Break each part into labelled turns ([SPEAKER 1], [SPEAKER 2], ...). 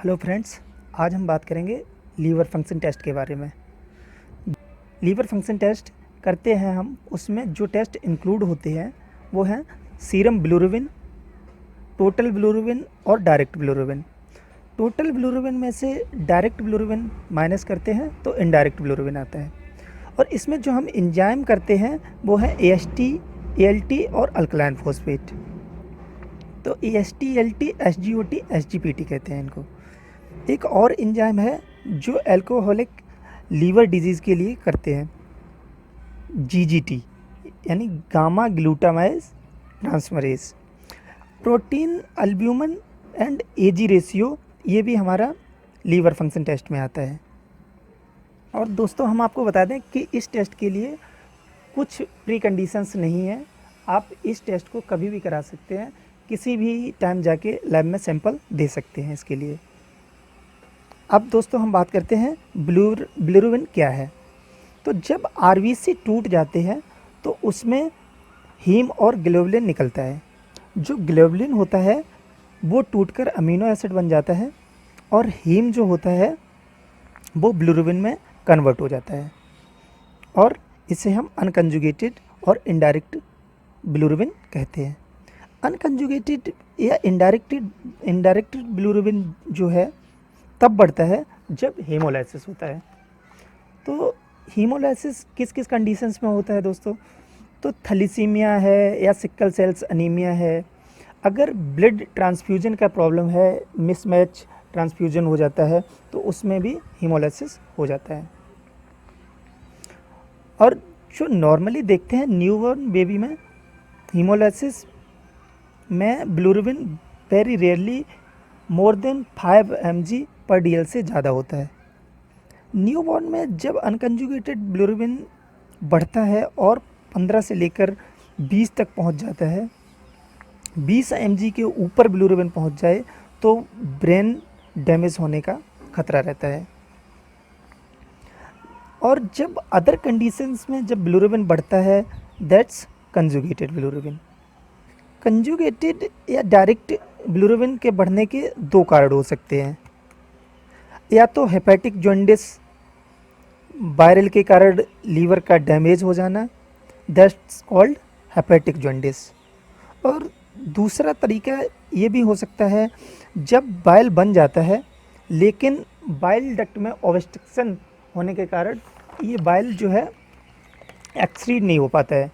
[SPEAKER 1] Hello friends, आज हम बात करेंगे लीवर फंक्शन टेस्ट के बारे में। लीवर फंक्शन टेस्ट करते हैं हम, उसमें जो टेस्ट इंक्लूड होते हैं वो हैं सीरम बिलिरुबिन, टोटल बिलिरुबिन और डायरेक्ट बिलिरुबिन। टोटल बिलिरुबिन में से डायरेक्ट बिलिरुबिन माइनस करते हैं तो इनडायरेक्ट बिलिरुबिन आता है। और इसमें जो हम एंजाइम करते हैं वो है AST, ALT और अल्कलाइन फॉस्फेट। तो AST, ALT, SGOT, SGPT कहते हैं इनको। एक और एंजाइम है जो अल्कोहलिक लीवर डिजीज़ के लिए करते हैं, GGT यानी gamma glutamyl transferase. Protein albumin and AG ratio, ये भी हमारा लीवर फंक्शन टेस्ट में आता है। और दोस्तों, हम आपको बता दें कि इस टेस्ट के लिए कुछ प्री कंडीशंस नहीं है। आप इस टेस्ट को कभी भी करा सकते हैं, किसी भी टाइम जाके लैब में सैंपल दे सकते हैं इसके लिए। अब दोस्तों, हम बात करते हैं बिलिरुबिन क्या है। तो जब RBC टूट जाते हैं तो उसमें हीम और ग्लोबुलिन निकलता है। जो ग्लोबुलिन होता है वो टूटकर अमीनो एसिड बन जाता है और हीम जो होता है वो बिलिरुबिन में कन्वर्ट हो जाता है, और इसे हम अनकंजुगेटेड और इनडायरेक्ट बिलिरुबिन कहते हैं। अनकंजुगेटेड या इनडायरेक्ट बिलिरुबिन जो है तब बढ़ता है जब हीमोलाइसिस होता है। तो हीमोलाइसिस किस किस कंडीशंस में होता है दोस्तों? तो थैलेसीमिया है या सिकल सेल्स अनीमिया है। अगर ब्लड ट्रांसफ्यूजन का प्रॉब्लम है, मिसमैच ट्रांसफ्यूजन हो जाता है, तो उसमें भी हीमोलाइसिस हो जाता है। और जो नॉर्मली देखते हैं न्यूबॉर्न बेबी में हीमोलाइसिस में bilirubin very rarely more than 5 mg पर DL से ज़्यादा होता है। न्यूबॉर्न में जब अनकंजुगेटेड बिलिरुबिन बढ़ता है और 15 से लेकर 20 तक पहुंच जाता है, 20 mg के ऊपर बिलिरुबिन पहुंच जाए तो ब्रेन डैमेज होने का खतरा रहता है। और जब अदर कंडीशंस में जब बिलिरुबिन बढ़ता है, दैट्स कंजुगेटेड बिलिरुबिन। कंजुगेटेड या डायरेक्ट बिलिरुबिन के बढ़ने के दो कारण हो सकते हैं। या तो हेपेटिक जॉन्डिस, वायरल के कारण लीवर का डैमेज हो जाना, दैट्स कॉल्ड हेपेटिक जॉन्डिस। और दूसरा तरीका ये भी हो सकता है जब बाइल बन जाता है लेकिन बाइल डक्ट में ऑब्स्ट्रक्शन होने के कारण ये बाइल जो है एक्सक्रीट नहीं हो पाता है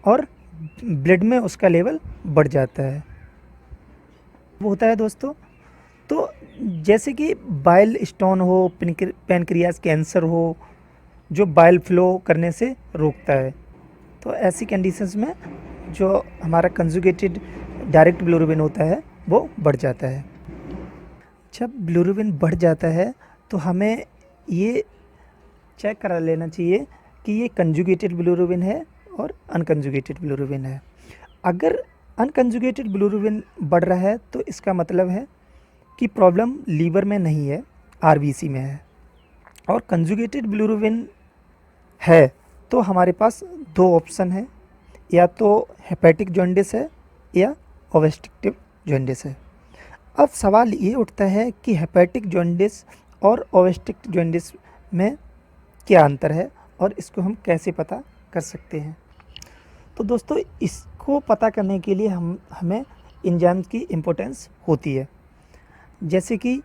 [SPEAKER 1] और ब्लड में उसका लेवल बढ़ जाता है। वो होता है दोस्तों, तो जैसे कि बाइल स्टोन हो, पैनक्रियाज कैंसर हो, जो बाइल फ्लो करने से रोकता है। तो ऐसी कंडीशंस में जो हमारा कंजुगेटेड डायरेक्ट बिलिरुबिन होता है वो बढ़ जाता है। जब बिलिरुबिन बढ़ जाता है तो हमें ये चेक करा लेना चाहिए कि ये कंजुगेटेड बिलिरुबिन है और अनकंजुगेटेड बिलिरुबिन है। अगर अनकंजुगेटेड बिलिरुबिन बढ़ रहा है तो इसका मतलब है कि प्रॉब्लम लीवर में नहीं है, RBC में है। और कंजुगेटेड बिलिरुबिन है तो हमारे पास दो ऑप्शन है, या तो हेपेटिक जॉन्डिस है या ऑब्स्ट्रक्टिव जॉन्डिस है। अब सवाल ये उठता है कि हेपेटिक जॉन्डिस और ऑब्स्ट्रक्टिव जॉन्डिस में क्या अंतर है और इसको हम कैसे पता कर सकते हैं। तो दोस्तों, इसको पता करने के लिए हमें एंजाइम्स की इम्पोर्टेंस होती है। जैसे कि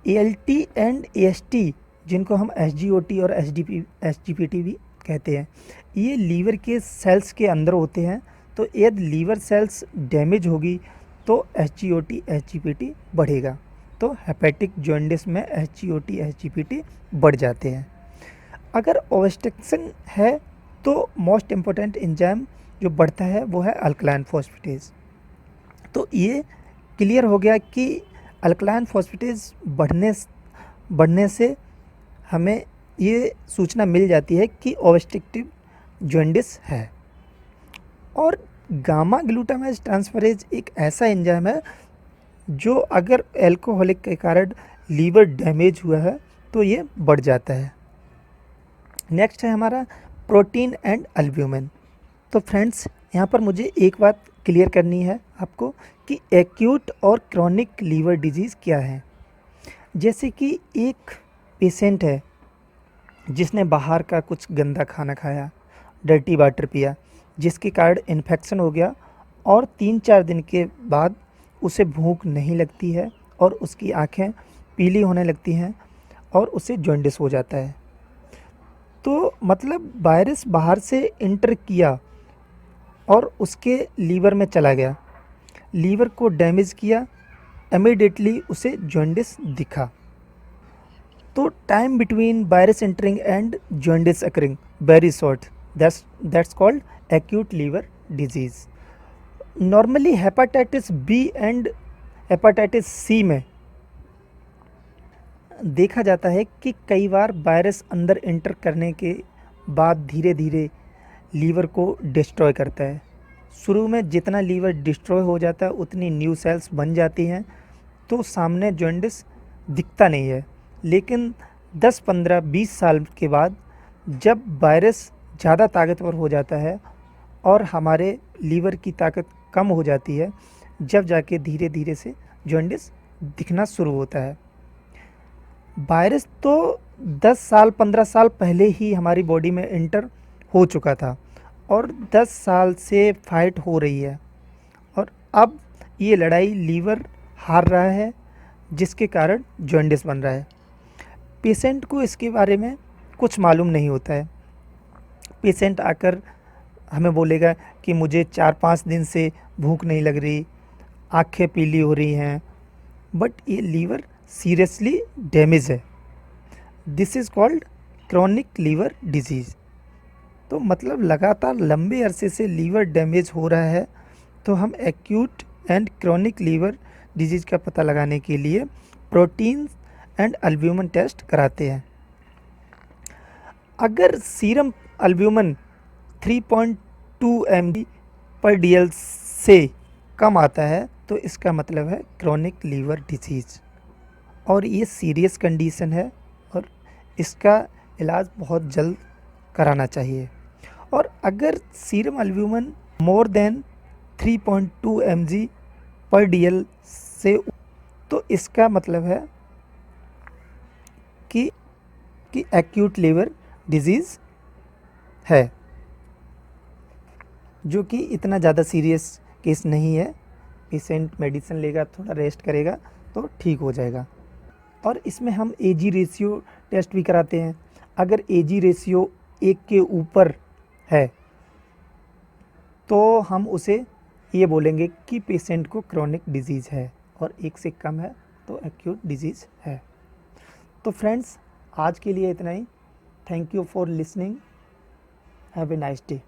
[SPEAKER 1] ALT एंड AST, जिनको हम SGOT और SGPT भी कहते हैं, ये लीवर के सेल्स के अंदर होते हैं। तो यदि लीवर सेल्स डैमेज होगी तो SGOT SGPT बढ़ेगा। तो हेपेटिक जॉन्डिस में SGOT SGPT बढ़ जाते हैं। अगर ऑब्स्ट्रक्शन है तो मोस्ट इम्पोर्टेंट एंजाइम जो बढ़ता है वो है अल्कलाइन फॉस्फेटेज। तो ये क्लियर हो गया कि अल्कलाइन फॉस्फेटेज बढ़ने से हमें ये सूचना मिल जाती है कि ऑब्स्ट्रक्टिव जॉन्डिस है। और गामा ग्लूटामाइज ट्रांसफरेज एक ऐसा एंजाइम है जो अगर अल्कोहलिक के कारण लीवर डैमेज हुआ है तो ये बढ़ जाता है। नेक्स्ट है हमारा प्रोटीन एंड अल्ब्यूमिन। तो फ्रेंड्स, यहाँ पर मुझे एक बात क्लियर करनी है आपको कि एक्यूट और क्रॉनिक लीवर डिजीज़ क्या है। जैसे कि एक पेशेंट है जिसने बाहर का कुछ गंदा खाना खाया, डर्टी वाटर पिया, जिसके कारण इन्फेक्शन हो गया और 3-4 दिन के बाद उसे भूख नहीं लगती है और उसकी आँखें पीली होने लगती हैं और उसे जॉन्डिस हो जाता है। तो मतलब वायरस बाहर से एंटर किया और उसके लीवर में चला गया, लीवर को डैमेज किया, इमीडिएटली उसे जॉन्डिस दिखा। तो time between virus entering and jaundice occurring very short, that's called acute liver disease. Normally hepatitis B and hepatitis C में देखा जाता है कि कई बार वायरस अंदर एंटर करने के बाद धीरे धीरे लीवर को डिस्ट्रॉय करता है। शुरू में जितना लीवर डिस्ट्रॉय हो जाता है उतनी न्यू सेल्स बन जाती हैं, तो सामने जॉन्डिस दिखता नहीं है। लेकिन 10, 15, 20 साल के बाद जब वायरस ज़्यादा ताकतवर हो जाता है और हमारे लीवर की ताकत कम हो जाती है, जब जाके धीरे धीरे से जॉन्डिस दिखना शुरू होता है। वायरस तो 10 साल 15 साल पहले ही हमारी बॉडी में एंटर हो चुका था और 10 साल से फाइट हो रही है और अब ये लड़ाई लीवर हार रहा है, जिसके कारण जॉन्डिस बन रहा है। पेशेंट को इसके बारे में कुछ मालूम नहीं होता है। पेशेंट आकर हमें बोलेगा कि मुझे 4-5 दिन से भूख नहीं लग रही, आँखें पीली हो रही हैं, बट ये लीवर सीरियसली डैमेज है। This is called chronic liver disease. तो मतलब लगातार लंबे अरसे से लीवर डैमेज हो रहा है, तो हम acute and chronic liver disease का पता लगाने के लिए प्रोटीन एंड अल्ब्यूमिन टेस्ट कराते हैं। अगर सीरम अल्ब्यूमिन 3.2 mg पर DL से कम आता है तो इसका मतलब है क्रॉनिक लीवर डिजीज़ और ये सीरियस कंडीशन है और इसका इलाज बहुत जल्द कराना चाहिए। और अगर serum albumin more than 3.2 mg पर DL से, तो इसका मतलब है कि एक्यूट लीवर डिजीज़ है, जो कि इतना ज़्यादा सीरियस केस नहीं है। पेशेंट मेडिसिन लेगा, थोड़ा रेस्ट करेगा तो ठीक हो जाएगा। और इसमें हम एजी रेशियो टेस्ट भी कराते हैं। अगर एजी रेशियो 1 के ऊपर है तो हम उसे ये बोलेंगे कि पेशेंट को क्रॉनिक डिजीज़ है, और 1 से कम है तो एक्यूट डिजीज़ है। तो फ्रेंड्स, आज के लिए इतना ही। Thank you for listening. Have a nice day.